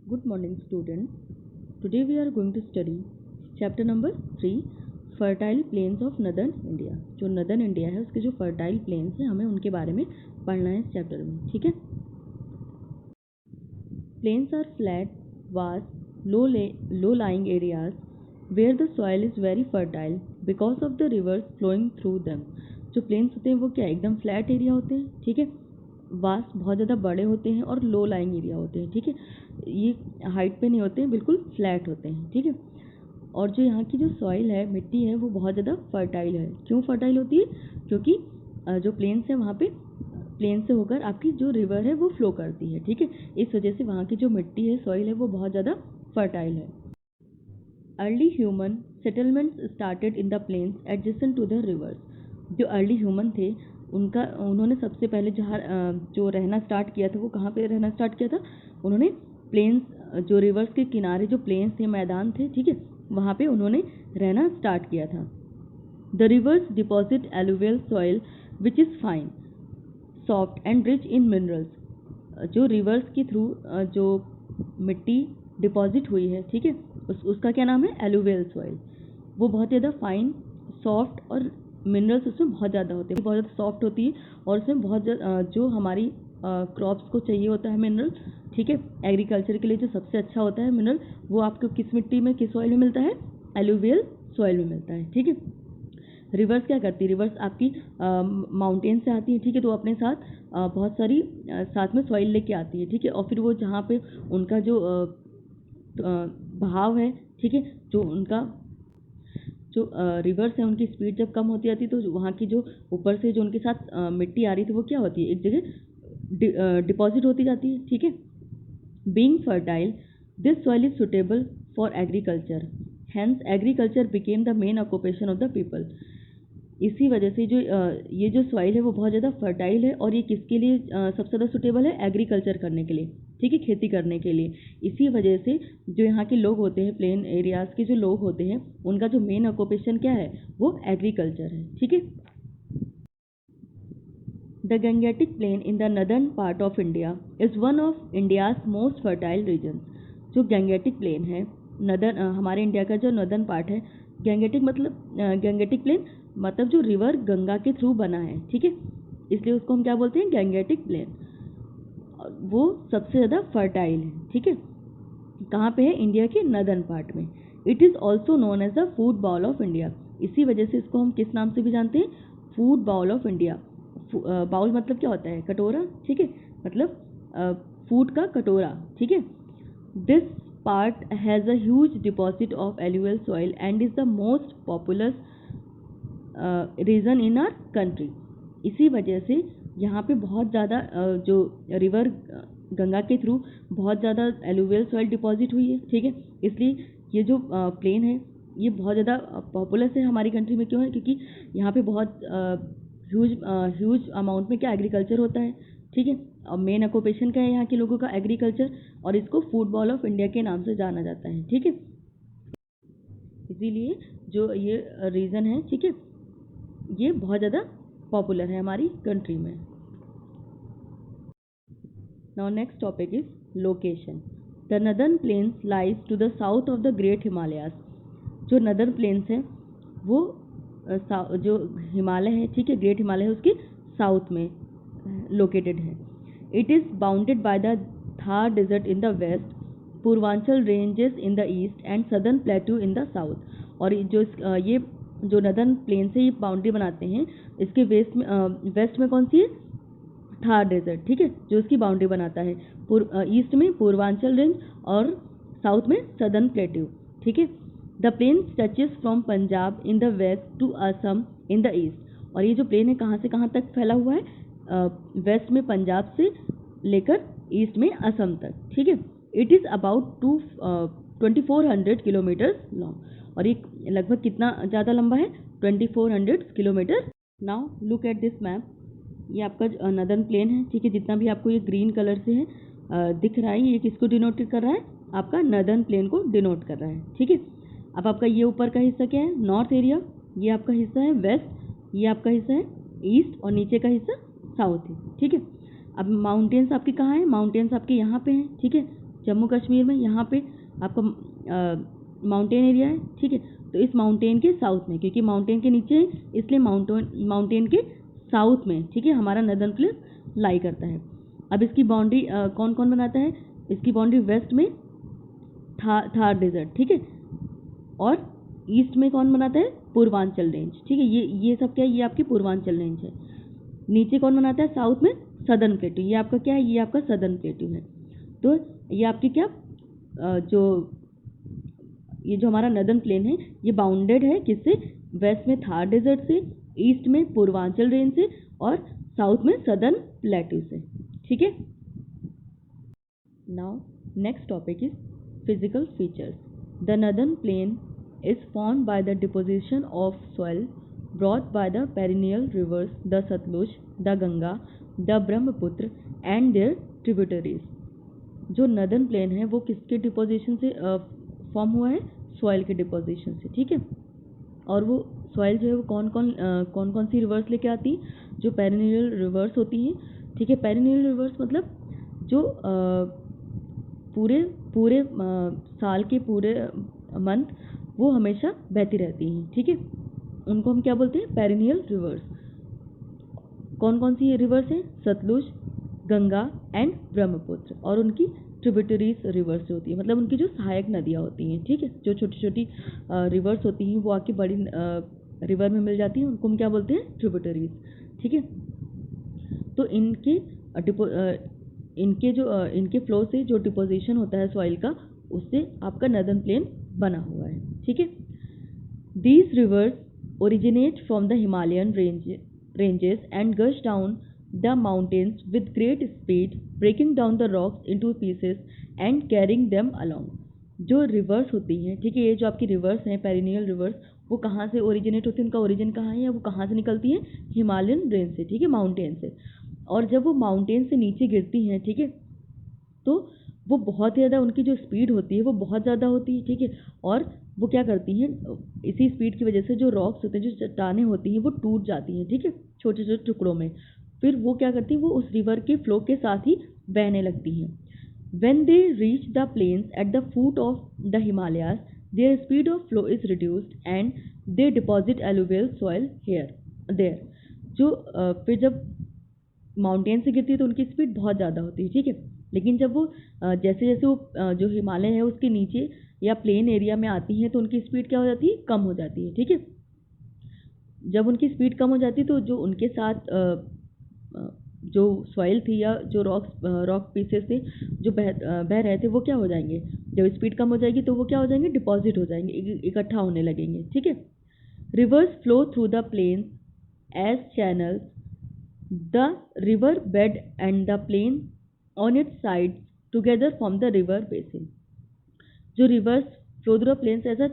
Good morning, students. Today we are going to study chapter number 3, fertile plains of northern India. जो northern India है उसके जो fertile plains हैं हमें उनके बारे में पढ़ना है इस चैप्टर में. ठीक है. Plains are flat, vast, low-lying areas where the soil is very fertile because of the rivers flowing through them. जो plains होते हैं वो क्या एकदम flat area होते हैं. ठीक है. वास्ट बहुत ज़्यादा बड़े होते हैं और लो लाइंग एरिया होते हैं. ठीक है. ये हाइट पे नहीं होते हैं, बिल्कुल फ्लैट होते हैं. ठीक है. और जो यहाँ की जो सॉइल है, मिट्टी है, वो बहुत ज़्यादा फर्टाइल है. क्यों फर्टाइल होती है? क्योंकि जो प्लेन्स है वहाँ पे प्लेन से होकर आपकी जो रिवर है वो फ्लो करती है. ठीक है. इस वजह से वहाँ की जो मिट्टी है, सॉइल है, वो बहुत ज़्यादा फर्टाइल है. Early human settlements started in the plains adjacent to the rivers. जो अर्ली ह्यूमन थे उन्होंने सबसे पहले जहाँ जो रहना स्टार्ट किया था वो कहाँ पे रहना स्टार्ट किया था? उन्होंने प्लेन्स, जो रिवर्स के किनारे जो प्लेन्स थे, मैदान थे, ठीक है, वहाँ पे उन्होंने रहना स्टार्ट किया था. The reverse deposit alluvial soil which is fine, soft and rich in minerals. जो रिवर्स के थ्रू जो मिट्टी डिपॉजिट हुई है, ठीक है, उसका क्या नाम है? Alluvial soil. वो बहुत ज़्यादा फाइन, सॉफ्ट और मिनरल्स उसमें बहुत ज़्यादा होते हैं, बहुत ज़्यादा सॉफ्ट होती है और उसमें बहुत जो हमारी क्रॉप्स को चाहिए होता है मिनरल, ठीक है, एग्रीकल्चर के लिए जो सबसे अच्छा होता है मिनरल, वो आपको किस मिट्टी में, किस सॉइल में मिलता है? एलुवियल सॉइल में मिलता है. ठीक है. रिवर्स क्या करती है? रिवर्स आपकी माउंटेन से आती है, ठीक है, तो अपने साथ बहुत सारी साथ में सॉइल लेके आती है. ठीक है. और फिर वो जहाँ पे उनका जो बहाव है, ठीक है, जो उनका जो रिवर्स है उनकी स्पीड जब कम होती जाती है तो वहाँ की जो ऊपर से जो उनके साथ मिट्टी आ रही थी वो क्या होती है? एक जगह डिपॉजिट होती जाती है. ठीक है. Being fertile, this soil is suitable for agriculture, hence agriculture became the main occupation of the people. इसी वजह से जो ये जो सॉइल है वो बहुत ज़्यादा फर्टाइल है और ये किसके लिए सबसे ज़्यादा सुटेबल है? एग्रीकल्चर करने के लिए. ठीक है, खेती करने के लिए. इसी वजह से जो यहाँ के लोग होते हैं, प्लेन एरियाज़ के जो लोग होते हैं, उनका जो मेन ऑक्यूपेशन क्या है? वो एग्रीकल्चर है. ठीक है. The Gangetic plain in the northern part of India is one of India's most fertile reason. जो गंगेटिक प्लेन है, नदर्न हमारे इंडिया का जो नदर्न पार्ट है, गंगेटिक मतलब गंगेटिक प्लेन मतलब जो रिवर गंगा के थ्रू बना है. ठीक है, इसलिए उसको हम क्या बोलते हैं? Gangetic plain. वो सबसे ज़्यादा फर्टाइल है. ठीक है. कहाँ पे है? इंडिया के नदर्न पार्ट में. It is also known as the food bowl of India. इसी वजह से इसको हम किस नाम से भी जानते हैं? Food bowl of India. Bowl मतलब क्या होता है? कटोरा. ठीक है, मतलब फूड का कटोरा. ठीक है. This part has a huge deposit of alluvial soil and is the most popular region in our country. इसी वजह से यहाँ पे बहुत ज़्यादा जो रिवर गंगा के थ्रू बहुत ज़्यादा एलुवियल सॉइल डिपॉजिट हुई है. ठीक है, इसलिए ये जो प्लेन है ये बहुत ज़्यादा पॉपुलर है हमारी कंट्री में. क्यों है? क्योंकि यहाँ पे बहुत ह्यूज अमाउंट में क्या एग्रीकल्चर होता है. ठीक है, और मेन ऑक्यूपेशन क्या है यहाँ के लोगों का? एग्रीकल्चर. और इसको फूड बॉल ऑफ इंडिया के नाम से जाना जाता है. ठीक है, इसीलिए जो ये रीज़न है, ठीक है, ये बहुत ज़्यादा पॉपुलर है हमारी कंट्री में. Now next topic is location. The northern plains lies to the south of the great Himalayas. जो नदर्न प्लेन्स हैं वो जो हिमालय है, ठीक है, ग्रेट हिमालय है, उसके साउथ में लोकेटेड है. It is bounded by the Thar desert in the west, Purvanchal ranges in the east and southern plateau in the south. और ये जो नदर्न प्लेन से ये बाउंड्री बनाते हैं, इसके वेस्ट में कौन सी है? थार डेजर्ट. ठीक है, जो इसकी बाउंड्री बनाता है. ईस्ट में पूर्वांचल रेंज और साउथ में सदर्न प्लेट्यू. ठीक है. The plain stretches from Punjab in the west to Assam in the east. और ये जो प्लेन है कहाँ से कहाँ तक फैला हुआ है? वेस्ट में पंजाब से लेकर ईस्ट में असम तक. ठीक है. It is about 2400 kilometre long. और ये लगभग कितना ज़्यादा लंबा है? 2400 kilometre. Now look at this map. ये आपका नदर्न प्लेन है. ठीक है, जितना भी आपको ये ग्रीन कलर से है दिख रहा है, ये किसको डिनोट कर रहा है? आपका नदर्न प्लेन को डिनोट कर रहा है. ठीक है. अब आपका ये ऊपर का हिस्सा क्या है? North area. ये आपका हिस्सा है वेस्ट. ये आपका हिस्सा है ईस्ट. और नीचे का हिस्सा साउथ है. ठीक है. अब माउंटेन्स आपके कहाँ हैं? माउंटेन्स आपके यहाँ पे हैं. ठीक है, जम्मू कश्मीर में यहाँ पे आपका माउंटेन एरिया है, ठीक है। तो इस माउंटेन के साउथ में, क्योंकि माउंटेन के नीचे है इसलिए माउंटेन के साउथ में, ठीक है, हमारा नदर्न प्लेन लाई करता है। अब इसकी बाउंड्री कौन कौन बनाता है? इसकी बाउंड्री वेस्ट में थार डेजर्ट, ठीक है, और ईस्ट में कौन बनाता है? पूर्वांचल रेंज, ठीक है। ये सब क्या है? ये आपकी पूर्वांचल रेंज है। नीचे कौन बनाता है? साउथ में सदर्न प्लेटू। ये आपका क्या है? ये आपका सदर्न प्लेटू है। तो ये आपकी क्या ये जो हमारा नदर्न प्लेन है ये बाउंडेड है किससे? वेस्ट में थार डेजर्ट से, ईस्ट में पूर्वांचल रेंज से, और साउथ में सदर्न प्लेटू से, ठीक है। Now next topic is physical features. The northern plane is formed by the deposition of soil brought by the perennial rivers, the Satluj, the Ganga, the Brahmaputra and their tributaries. जो northern plane है वो किसके deposition से form हुआ है? Soil के deposition से, ठीक है। और वो सॉइल जो है वो कौन कौन सी रिवर्स लेके आती है? जो पेरिनियल रिवर्स होती हैं, ठीक है। पेरिनियल रिवर्स मतलब जो पूरे साल के पूरे मंथ वो हमेशा बहती रहती हैं, ठीक है। उनको हम क्या बोलते हैं? Perennial rivers. कौन कौन सी रिवर्स हैं? सतलुज, गंगा एंड ब्रह्मपुत्र, और उनकी ट्रिब्यूटरीज रिवर्स होती है, मतलब उनकी जो सहायक नदियाँ होती हैं, ठीक है। जो छोटी छोटी रिवर्स होती हैं वो आके बड़ी रिवर में मिल जाती हैं, उनको हम क्या बोलते हैं? ट्रिब्यूटरीज, ठीक है। तो इनके फ्लो से जो डिपोजिशन होता है सॉइल का, उससे आपका नदर्न प्लेन बना हुआ है, ठीक है। These rivers originate from the Himalayan ranges and gush down the mountains with great speed, breaking down the rocks into pieces and carrying them along. जो रिवर्स होती हैं, ठीक है, ये जो आपकी रिवर्स हैं पेरिनियल रिवर्स, वो कहाँ से ओरिजिनेट होती है? उनका ओरिजिन कहाँ है या वो कहाँ से निकलती हैं? हिमालयन रेंज से, ठीक है, माउंटेन से। और जब वो माउंटेन से नीचे गिरती हैं, ठीक है, तो वो बहुत ज़्यादा, उनकी जो स्पीड होती है वो बहुत ज़्यादा होती है, ठीक है। और वो क्या करती हैं? इसी स्पीड की वजह से जो रॉक्स होते हैं, जो चट्टानें होती हैं, वो टूट जाती हैं, ठीक है, छोटे छोटे टुकड़ों में। फिर वो क्या करती हैं? वो उस रिवर के फ्लो के साथ ही बहने लगती हैं। When they reach the plains at the foot of the Himalayas, their speed of flow is reduced and they deposit alluvial soil there. जो फिर जब माउंटेन से गिरती है तो उनकी स्पीड बहुत ज़्यादा होती है, ठीक है। लेकिन जब वो जैसे जैसे वो जो हिमालय है उसके नीचे या प्लेन एरिया में आती हैं तो उनकी स्पीड क्या हो जाती है? कम हो जाती है, ठीक है। जब उनकी स्पीड कम हो जाती है तो जो उनके साथ जो सॉइल थी या जो रॉक पीसेस थे जो बह रहे थे, वो क्या हो जाएंगे? जब स्पीड कम हो जाएगी तो वो क्या हो जाएंगे? डिपॉजिट हो जाएंगे, इकट्ठा होने लगेंगे, ठीक है। Rivers flow through the plains as channels, the river bed and the plain on its sides together form the river basin. जो rivers flow through plains as a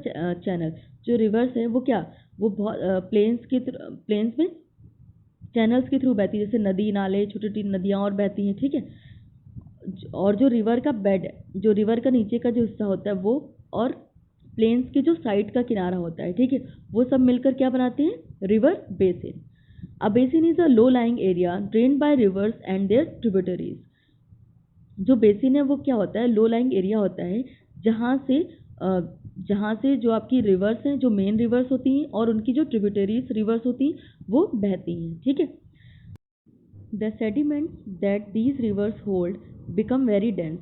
channel, जो रिवर्स है वो क्या? वो बहुत प्लेन्स में चैनल्स के through बहती है, जैसे नदी नाले, छोटी छोटी नदियाँ और बहती हैं, ठीक है। और जो रिवर का बेड है, जो रिवर का नीचे का जो हिस्सा होता है वो, और प्लेन्स के जो साइड का किनारा होता है, ठीक है, वो सब मिलकर क्या बनाते हैं? River basin. A basin is a low-lying area drained by rivers and their tributaries. जो बेसिन है वो क्या होता है? लो लाइंग एरिया होता है जहाँ से जो आपकी रिवर्स हैं, जो मेन रिवर्स होती हैं और उनकी जो ट्रिब्यूटरीज रिवर्स होती हैं वो बहती हैं, ठीक है। The sediments that these rivers hold become very dense.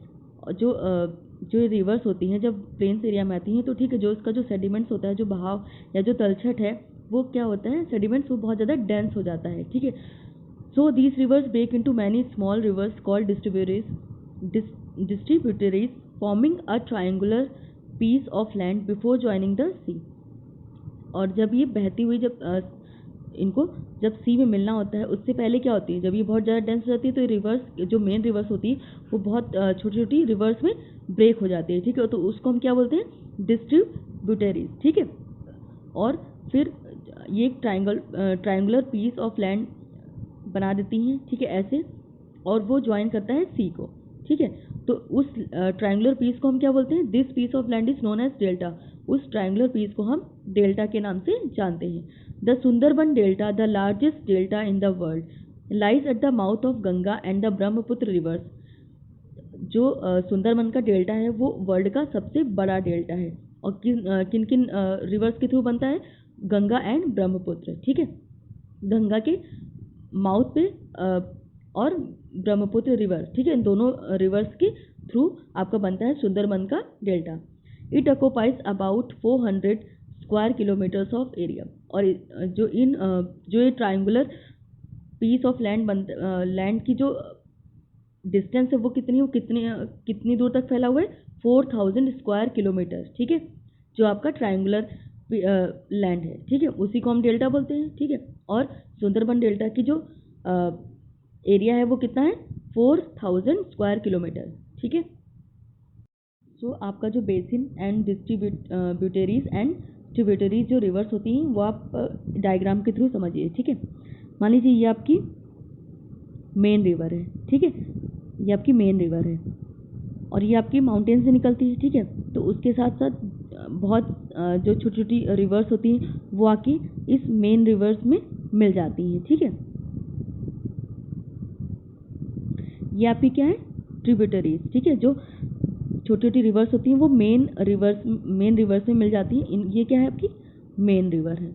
जो रिवर्स होती हैं जब प्लेन्स एरिया में आती हैं तो ठीक है, जो इसका जो सेडिमेंट्स होता है, जो बहाव या जो तलछट है, वो क्या होता है? सेडिमेंट्स वो बहुत ज़्यादा डेंस हो जाता है, ठीक है। So these rivers break into many small rivers called distributaries forming a triangular piece of land before joining the sea. और जब ये बहती हुई इनको जब सी में मिलना होता है उससे पहले क्या होती है? जब ये बहुत ज़्यादा डेंस हो जाती है तो रिवर्स, जो मेन रिवर्स होती है वो बहुत छोटी छोटी रिवर्स में ब्रेक हो जाती है, ठीक है। तो उसको हम क्या बोलते हैं? डिस्ट्रीब्यूटरीज, ठीक है। और फिर ये एक ट्रायंगुलर पीस ऑफ लैंड बना देती हैं, ठीक है, ऐसे, और वो ज्वाइन करता है सी को, ठीक है। तो उस ट्रायंगुलर पीस को हम क्या बोलते हैं? This piece of land is known as delta. उस ट्रायंगुलर पीस को हम डेल्टा के नाम से जानते हैं। The Sundarban delta, the largest delta in the world, lies at the mouth of Ganga and the Brahmaputra rivers. जो सुंदरबन का डेल्टा है वो वर्ल्ड का सबसे बड़ा डेल्टा है। और किन किन रिवर्स के थ्रू बनता है? गंगा एंड ब्रह्मपुत्र, ठीक है। गंगा के माउथ पे और ब्रह्मपुत्र रिवर, ठीक है, इन दोनों रिवर्स के थ्रू आपका बनता है सुंदरबन का delta. It occupies about 400 square kilometres of area. और जो ये ट्राइंगुलर पीस ऑफ लैंड की जो डिस्टेंस है वो कितनी दूर तक फैला हुआ है? 4000 स्क्वायर किलोमीटर, ठीक है, जो आपका ट्राइंगुलर लैंड है, ठीक है, उसी को हम डेल्टा बोलते हैं, ठीक है। और सुंदरबन डेल्टा की जो एरिया है वो कितना है? 4000 स्क्वायर किलोमीटर, ठीक है। सो आपका जो basin and distributaries and tributaries जो रिवर्स होती हैं वो आप डायग्राम के थ्रू समझिए, ठीक है। मान लीजिए ये आपकी मेन रिवर है, ठीक है, ये आपकी मेन रिवर है और ये आपकी माउंटेन से निकलती है, ठीक है। तो उसके साथ साथ बहुत जो छोटी छोटी रिवर्स होती हैं वो आके इस मेन रिवर्स में मिल जाती हैं, ठीक है। ये आपकी क्या है? ट्रिब्यूटरीज, ठीक है, जो छोटी छोटी रिवर्स होती हैं वो मेन रिवर्स में मिल जाती हैं। ये क्या है? आपकी मेन रिवर है,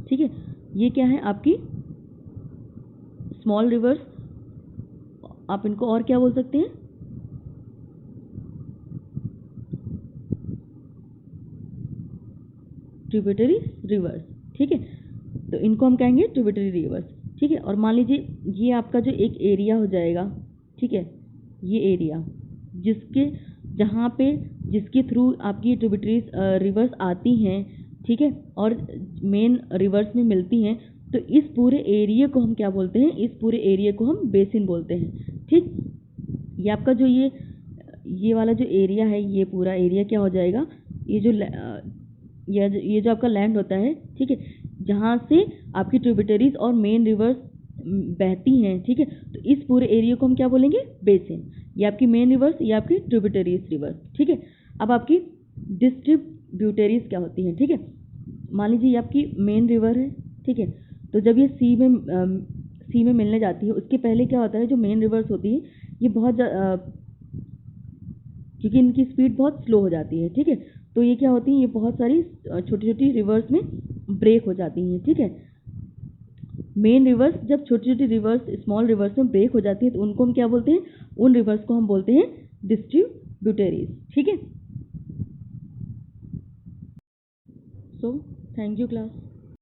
ठीक है। ये क्या है? आपकी स्मॉल रिवर्स, आप इनको और क्या बोल सकते हैं? ट्रिब्यूटरी रिवर्स, ठीक है। तो इनको हम कहेंगे ट्रिब्यूटरी रिवर्स, ठीक है। और मान लीजिए ये आपका जो एक एरिया हो जाएगा, ठीक है, ये एरिया जिसके थ्रू आपकी ट्रिब्यूटरीज रिवर्स आती हैं, ठीक है, और मेन रिवर्स में मिलती हैं, तो इस पूरे एरिया को हम क्या बोलते हैं? इस पूरे एरिया को हम बेसिन बोलते हैं, ठीक। ये आपका जो ये वाला जो एरिया है, ये पूरा एरिया क्या हो जाएगा? ये जो आपका लैंड होता है, ठीक है, जहाँ से आपकी ट्रिब्यूटरीज और मेन रिवर्स बहती हैं, ठीक है, तो इस पूरे एरिया को हम क्या बोलेंगे? बेसिन। ये आपकी मेन रिवर्स, ये आपकी ट्रिब्यूटरीज रिवर्स, ठीक है। अब आपकी डिस्ट्रीब्यूटरीज क्या होती हैं, ठीक है। मान लीजिए ये आपकी मेन रिवर है, ठीक है, तो जब ये सी में मिलने जाती है, उसके पहले क्या होता है? जो मेन रिवर्स होती है ये क्योंकि इनकी स्पीड बहुत स्लो हो जाती है, ठीक है, तो ये क्या होती है? ये बहुत सारी छोटी छोटी रिवर्स में ब्रेक हो जाती हैं, ठीक है। मेन रिवर्स जब छोटी छोटी रिवर्स स्मॉल रिवर्स में ब्रेक हो जाती है तो उनको हम क्या बोलते हैं? उन रिवर्स को हम बोलते हैं डिस्ट्रीब्यूटरीज, ठीक है। So thank you class.